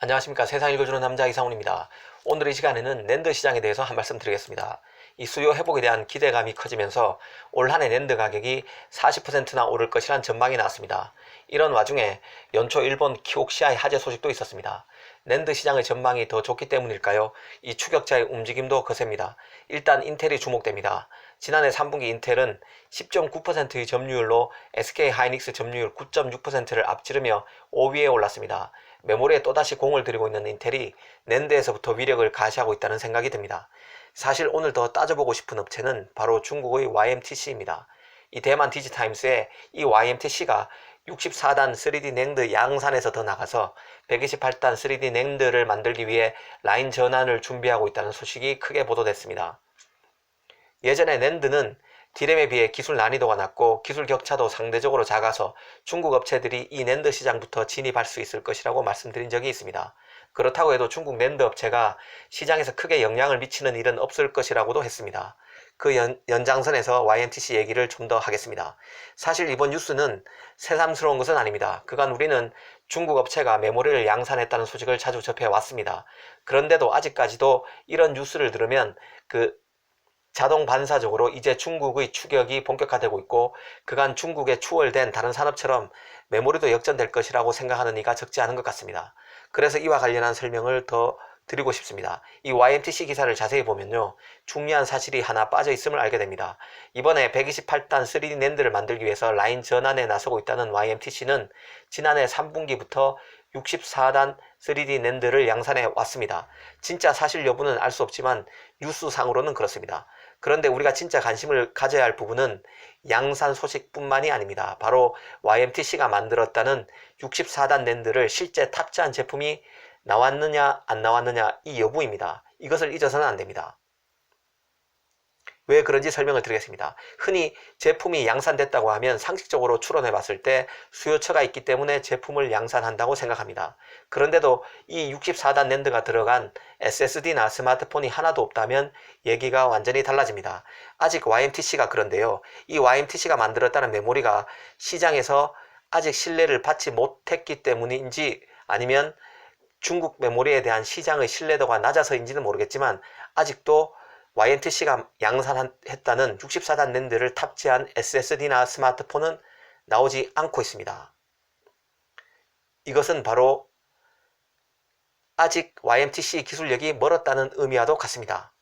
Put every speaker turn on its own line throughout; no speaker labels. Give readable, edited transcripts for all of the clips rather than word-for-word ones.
안녕하십니까. 세상 읽어주는 남자 이상훈입니다. 오늘 이 시간에는 낸드 시장에 대해서 한 말씀 드리겠습니다. 이 수요 회복에 대한 기대감이 커지면서 올 한해 낸드 가격이 40%나 오를 것이란 전망이 나왔습니다. 이런 와중에 연초 일본 키옥시아의 화재 소식도 있었습니다. 낸드 시장의 전망이 더 좋기 때문일까요? 이 추격자의 움직임도 거셉니다. 일단 인텔이 주목됩니다. 지난해 3분기 인텔은 10.9%의 점유율로 SK하이닉스 점유율 9.6%를 앞지르며 5위에 올랐습니다. 메모리에 또다시 공을 들이고 있는 인텔이 낸드에서부터 위력을 가시하고 있다는 생각이 듭니다. 사실 오늘 더 따져보고 싶은 업체는 바로 중국의 YMTC입니다. 이 대만 디지타임스에 이 YMTC가 64단 3D 낸드 양산에서 더 나가서 128단 3D 낸드를 만들기 위해 라인 전환을 준비하고 있다는 소식이 크게 보도됐습니다. 예전에 낸드는 D램에 비해 기술 난이도가 낮고 기술 격차도 상대적으로 작아서 중국 업체들이 이 낸드 시장부터 진입할 수 있을 것이라고 말씀드린 적이 있습니다. 그렇다고 해도 중국 낸드 업체가 시장에서 크게 영향을 미치는 일은 없을 것이라고도 했습니다. 그 연장선에서 YMTC 얘기를 좀 더 하겠습니다. 사실 이번 뉴스는 새삼스러운 것은 아닙니다. 그간 우리는 중국 업체가 메모리를 양산했다는 소식을 자주 접해왔습니다. 그런데도 아직까지도 이런 뉴스를 들으면 자동 반사적으로 이제 중국의 추격이 본격화되고 있고 그간 중국에 추월된 다른 산업처럼 메모리도 역전될 것이라고 생각하는 이가 적지 않은 것 같습니다. 그래서 이와 관련한 설명을 더 드리고 싶습니다. 이 YMTC 기사를 자세히 보면요, 중요한 사실이 하나 빠져 있음을 알게 됩니다. 이번에 128단 3D 낸드를 만들기 위해서 라인 전환에 나서고 있다는 YMTC는 지난해 3분기부터 64단 3D 낸드를 양산해 왔습니다. 진짜 사실 여부는 알 수 없지만 뉴스상으로는 그렇습니다. 그런데 우리가 진짜 관심을 가져야 할 부분은 양산 소식뿐만이 아닙니다. 바로 YMTC가 만들었다는 64단 낸드를 실제 탑재한 제품이 나왔느냐 안 나왔느냐 이 여부입니다. 이것을 잊어서는 안 됩니다. 왜 그런지 설명을 드리겠습니다. 흔히 제품이 양산됐다고 하면 상식적으로 추론해 봤을 때 수요처가 있기 때문에 제품을 양산한다고 생각합니다. 그런데도 이 64단 낸드가 들어간 SSD나 스마트폰이 하나도 없다면 얘기가 완전히 달라집니다. 아직 YMTC가 그런데요. 이 YMTC가 만들었다는 메모리가 시장에서 아직 신뢰를 받지 못했기 때문인지 아니면 중국 메모리에 대한 시장의 신뢰도가 낮아서인지는 모르겠지만 아직도 YMTC가 양산했다는 64단 낸드를 탑재한 SSD나 스마트폰은 나오지 않고 있습니다. 이것은 바로 아직 YMTC 기술력이 멀었다는 의미와도 같습니다.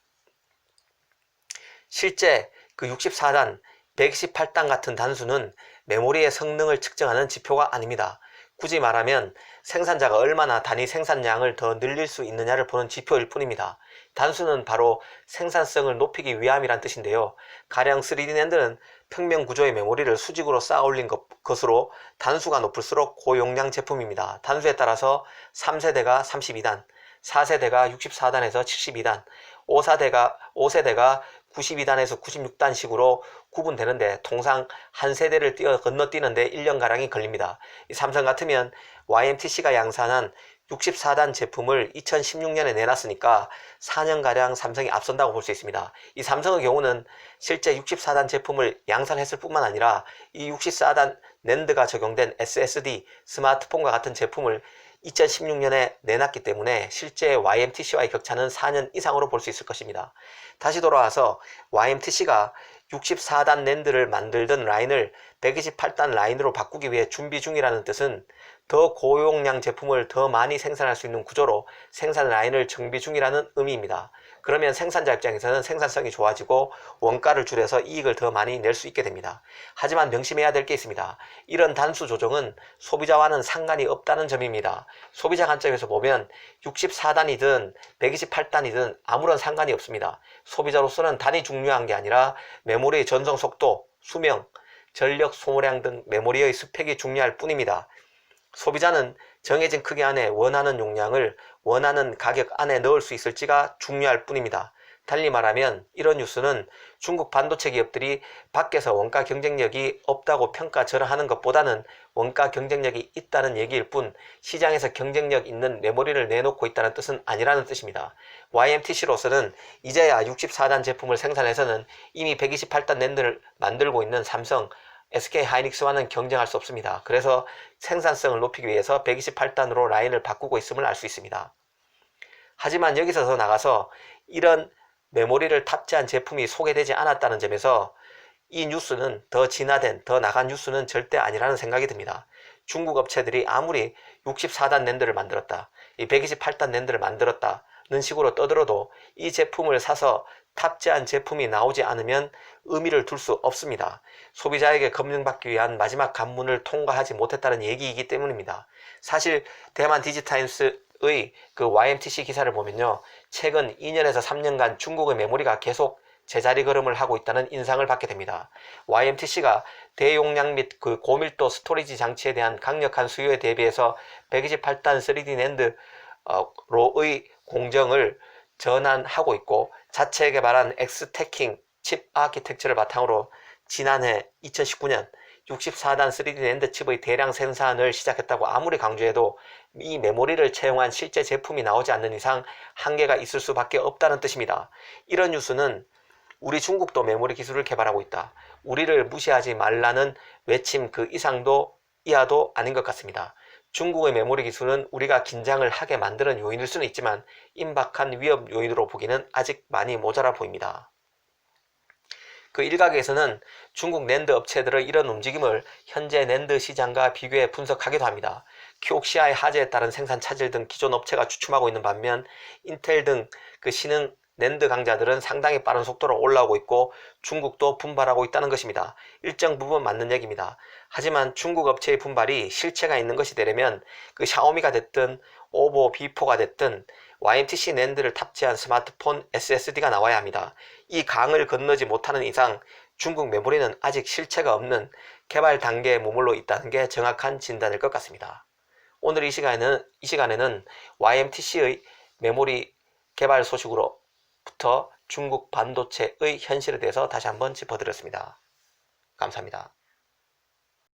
실제 그 64단, 128단 같은 단수는 메모리의 성능을 측정하는 지표가 아닙니다. 굳이 말하면 생산자가 얼마나 단위 생산량을 더 늘릴 수 있느냐를 보는 지표일 뿐입니다. 단수는 바로 생산성을 높이기 위함이란 뜻인데요. 가령 3D 낸드는 평면 구조의 메모리를 수직으로 쌓아 올린 것으로 단수가 높을수록 고용량 제품입니다. 단수에 따라서 3세대가 32단, 4세대가 64단에서 72단, 5세대가 92단에서 96단식으로 구분되는데 통상 한 세대를 건너뛰는데 1년가량이 걸립니다. 삼성 같으면 YMTC가 양산한 64단 제품을 2016년에 내놨으니까 4년가량 삼성이 앞선다고 볼 수 있습니다. 이 삼성의 경우는 실제 64단 제품을 양산했을 뿐만 아니라 이 64단 낸드가 적용된 SSD, 스마트폰과 같은 제품을 2016년에 내놨기 때문에 실제 YMTC와의 격차는 4년 이상으로 볼 수 있을 것입니다. 다시 돌아와서 YMTC가 64단 낸드를 만들던 라인을 128단 라인으로 바꾸기 위해 준비 중이라는 뜻은 더 고용량 제품을 더 많이 생산할 수 있는 구조로 생산 라인을 정비 중이라는 의미입니다. 그러면 생산자 입장에서는 생산성이 좋아지고 원가를 줄여서 이익을 더 많이 낼 수 있게 됩니다. 하지만 명심해야 될 게 있습니다. 이런 단수 조정은 소비자와는 상관이 없다는 점입니다. 소비자 관점에서 보면 64단이든 128단이든 아무런 상관이 없습니다. 소비자로서는 단이 중요한 게 아니라 메모리의 전송 속도, 수명, 전력 소모량 등 메모리의 스펙이 중요할 뿐입니다. 소비자는 정해진 크기 안에 원하는 용량을 원하는 가격 안에 넣을 수 있을지가 중요할 뿐입니다. 달리 말하면 이런 뉴스는 중국 반도체 기업들이 밖에서 원가 경쟁력이 없다고 평가절하하는 것보다는 원가 경쟁력이 있다는 얘기일 뿐 시장에서 경쟁력 있는 메모리를 내놓고 있다는 뜻은 아니라는 뜻입니다. YMTC로서는 이제야 64단 제품을 생산해서는 이미 128단 낸드를 만들고 있는 삼성, SK 하이닉스와는 경쟁할 수 없습니다. 그래서 생산성을 높이기 위해서 128단으로 라인을 바꾸고 있음을 알 수 있습니다. 하지만 여기서 더 나가서 이런 메모리를 탑재한 제품이 소개되지 않았다는 점에서 이 뉴스는 더 진화된, 더 나간 뉴스는 절대 아니라는 생각이 듭니다. 중국 업체들이 아무리 64단 낸드를 만들었다, 이 128단 낸드를 만들었다는 식으로 떠들어도 이 제품을 사서 탑재한 제품이 나오지 않으면 의미를 둘 수 없습니다. 소비자에게 검증받기 위한 마지막 관문을 통과하지 못했다는 얘기이기 때문입니다. 사실 대만 디지타임스의 그 YMTC 기사를 보면요, 최근 2년에서 3년간 중국의 메모리가 계속 제자리 걸음을 하고 있다는 인상을 받게 됩니다. YMTC가 대용량 및 그 고밀도 스토리지 장치에 대한 강력한 수요에 대비해서 128단 3D 낸드로의 공정을 전환하고 있고, 자체 개발한 엑스태킹 칩 아키텍처를 바탕으로 지난해 2019년 64단 3D 낸드 칩의 대량 생산을 시작했다고 아무리 강조해도 이 메모리를 채용한 실제 제품이 나오지 않는 이상 한계가 있을 수밖에 없다는 뜻입니다. 이런 뉴스는 우리 중국도 메모리 기술을 개발하고 있다, 우리를 무시하지 말라는 외침 그 이상도 이하도 아닌 것 같습니다. 중국의 메모리 기술은 우리가 긴장을 하게 만드는 요인일 수는 있지만 임박한 위협 요인으로 보기는 아직 많이 모자라 보입니다. 그 일각에서는 중국 낸드 업체들의 이런 움직임을 현재 낸드 시장과 비교해 분석하기도 합니다. 키옥시아의 화재에 따른 생산 차질 등 기존 업체가 주춤하고 있는 반면 인텔 등 그 신흥 낸드 강자들은 상당히 빠른 속도로 올라오고 있고 중국도 분발하고 있다는 것입니다. 일정 부분 맞는 얘기입니다. 하지만 중국 업체의 분발이 실체가 있는 것이 되려면 그 샤오미가 됐든 오보 B4가 됐든 YMTC 낸드를 탑재한 스마트폰 SSD가 나와야 합니다. 이 강을 건너지 못하는 이상 중국 메모리는 아직 실체가 없는 개발 단계에 머물러 있다는 게 정확한 진단일 것 같습니다. 오늘 이 시간에는 YMTC의 메모리 개발 소식으로부터 중국 반도체의 현실에 대해서 다시 한번 짚어드렸습니다. 감사합니다.